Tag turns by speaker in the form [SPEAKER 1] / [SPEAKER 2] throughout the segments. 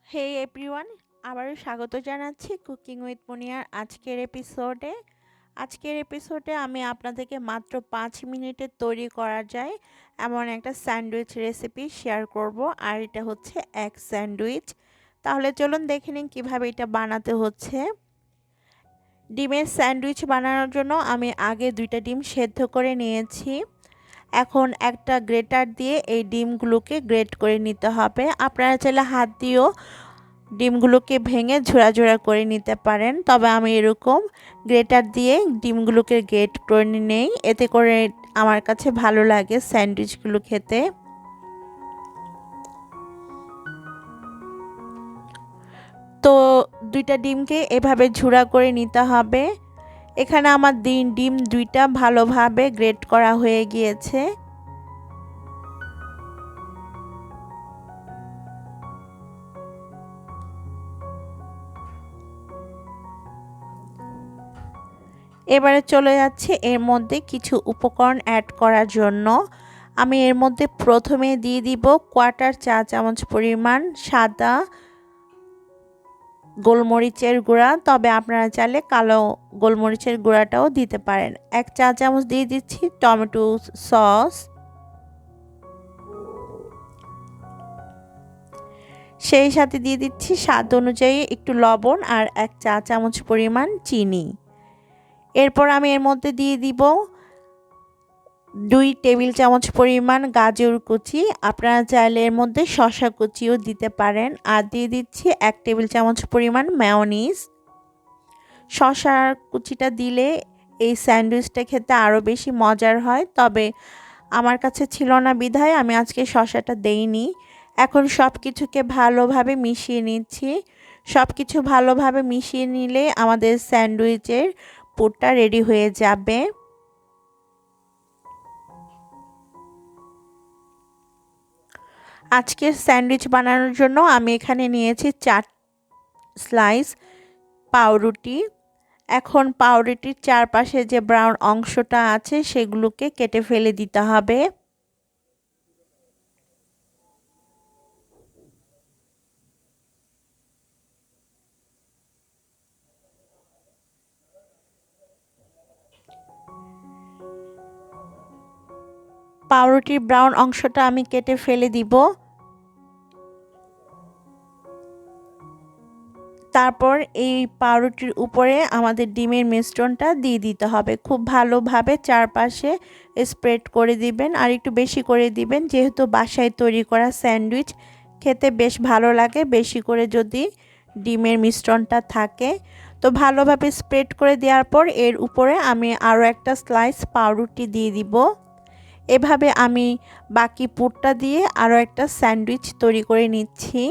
[SPEAKER 1] হে everyone, আবারও স্বাগত জানাচ্ছি কুকিং উইথ মুনিয়ার আজকের এপিসোডে আমি আপনাদেরকে মাত্র 5 মিনিটে তৈরি করা যায় এমন একটা স্যান্ডউইচ রেসিপি শেয়ার করব। আর এটা হচ্ছে এগ স্যান্ডউইচ। তাহলে চলুন দেখে নিন কীভাবে এটা বানাতে হচ্ছে। ডিমের স্যান্ডউইচ বানানোর জন্য আমি আগে 2টা ডিম সেদ্ধ করে নিয়েছি। এখন একটা গ্রেটার দিয়ে এই ডিমগুলোকে গ্রেট করে নিতে হবে। আপনারা চাইলে হাত দিয়েও ডিমগুলোকে ভেঙে ঝোড়া ঝোড়া করে নিতে পারেন, তবে আমি এরকম গ্রেটার দিয়ে ডিমগুলোকে গ্রেট করে নেই, এতে করে আমার কাছে ভালো লাগে স্যান্ডউইচগুলো খেতে। তো 2টা ডিমকে এভাবে ঝুড়া করে নিতে হবে। এখানে আমার ডিম 2টা ভালোভাবে গ্রেট করা হয়ে গিয়েছে। এবারে চলে যাচ্ছে এর মধ্যে কিছু উপকরণ অ্যাড করার জন্য। আমি এর মধ্যে প্রথমে দিয়ে দিব 1/4 চা চামচ পরিমাণ সাদা গোলমরিচের গুঁড়া, তবে আপনারা চাইলে কালো গোলমরিচের গুঁড়াটাও দিতে পারেন। 1 চা চামচ দিয়ে দিচ্ছি টমেটো সস, সেই সাথে দিয়ে দিচ্ছি স্বাদ অনুযায়ী একটু লবণ আর 1 চা চামচ পরিমাণ চিনি। এরপর আমি এর মধ্যে দিয়ে দিব 2 টেবিল চামচ পরিমাণ গাজর কুচি, আপনারা চাইলে এর মধ্যে শসা কুচিও দিতে পারেন। আর দিয়ে দিচ্ছি 1 টেবিল চামচ পরিমাণ mayonnaise। শসার কুচিটা দিলে এই স্যান্ডউইচটা খেতে আরও বেশি মজার হয়, তবে আমার কাছে ছিল না বিধায় আমি আজকে শসাটা দেইনি। এখন সব কিছুকে ভালোভাবে মিশিয়ে নিচ্ছি। সব কিছু ভালোভাবে মিশিয়ে নিলে আমাদের স্যান্ডউইচের পুরটা রেডি হয়ে যাবে। আজকের স্যান্ডউইচ বানানোর জন্য আমি এখানে নিয়েছি 4 স্লাইস পাউরুটি। এখন পাউরুটির চারপাশে যে ব্রাউন অংশটা আছে সেগুলোকে কেটে ফেলে দিতে হবে। পাউরুটির ব্রাউন অংশটা আমি কেটে ফেলে দিব। তারপর এই পাউরুটির উপরে আমাদের ডিমের মিশ্রণটা দিয়ে দিতে হবে। খুব ভালোভাবে চারপাশে স্প্রেড করে দিবেন, আর একটু বেশি করে দিবেন, যেহেতু বাসায় তৈরি করা স্যান্ডউইচ খেতে বেশ ভালো লাগে বেশি করে যদি ডিমের মিশ্রণটা থাকে। তো ভালোভাবে স্প্রেড করে দেওয়ার পর এর উপরে আমি আরও একটা স্লাইস পাউরুটি দিয়ে দিব। এভাবে আমি বাকি পুরটা দিয়ে আরও একটা স্যান্ডউইচ তৈরি করে নিচ্ছি।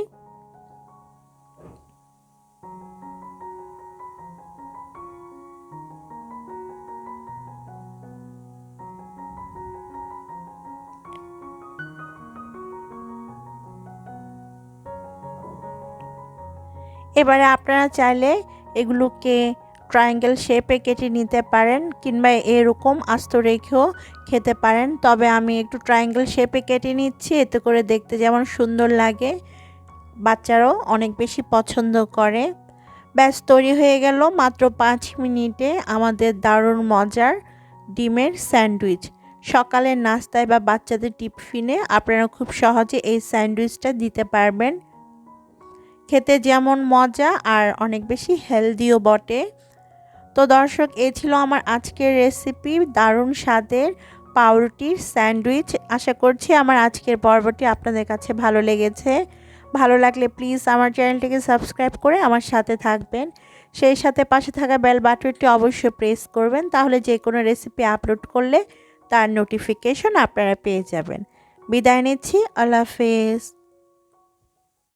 [SPEAKER 1] এবারে আপনারা চাইলে এগুলোকে ট্রায়াঙ্গেল শেপে কেটে নিতে পারেন, কিংবা এরকম আস্ত রেখেও খেতে পারেন, তবে আমি একটু ট্রায়াঙ্গেল শেপে কেটে নিচ্ছি, এতে করে দেখতে যেমন সুন্দর লাগে, বাচ্চারাও অনেক বেশি পছন্দ করে। ব্যাস তৈরি হয়ে গেল মাত্র 5 মিনিটে আমাদের দারুণ মজার ডিমের স্যান্ডউইচ। সকালের নাস্তায় বা বাচ্চাদের টিফিনে আপনারা খুব সহজে এই স্যান্ডউইচটা দিতে পারবেন। খেতে যেমন মজা আর অনেক বেশি হেলদিও বটে। তো দর্শক, এই ছিল আমার আজকের রেসিপি, দারুণ স্বাদের পাউরুটির স্যান্ডউইচ। আশা করছি আমার আজকের পর্বটি আপনাদের কাছে ভালো লেগেছে। ভালো লাগলে প্লিজ আমার চ্যানেলটিকে সাবস্ক্রাইব করে আমার সাথে থাকবেন। সেই সাথে পাশে থাকা বেল বাটনটি অবশ্যই প্রেস করবেন, তাহলে যে কোনো রেসিপি আপলোড করলে তার নোটিফিকেশন আপনারা পেয়ে যাবেন। বিদায় নিচ্ছি, আল্লাহ হাফেজ।